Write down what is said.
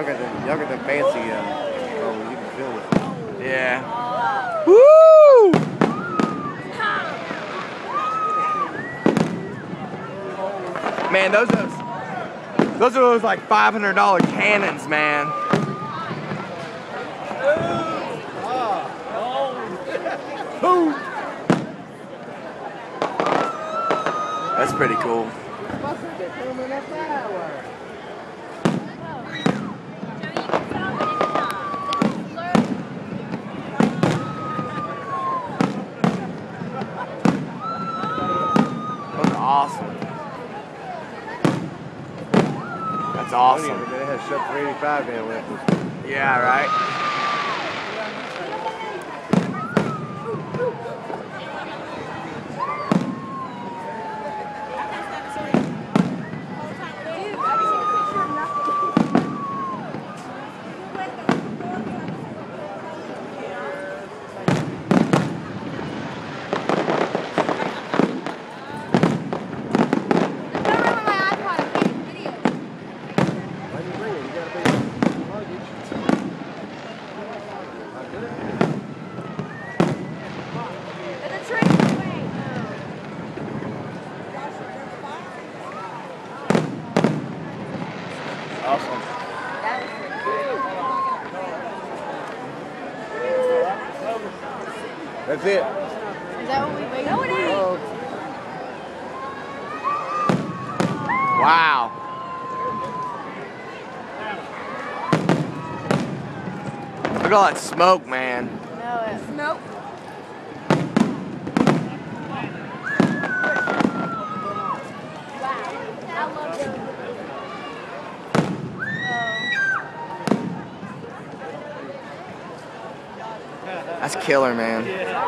y'all got the fancy, oh, you can feel it. Yeah. Woo! Man, those are those like $500 cannons, man. Boom! That's pretty cool. Those are awesome. That's awesome. They had Shep 385 down with. Yeah, right? Awesome. That's it. Is that what we waited for? No, it ain't. Wow. Look at all that smoke, man. No, it's smoke. That's killer, man. Yeah.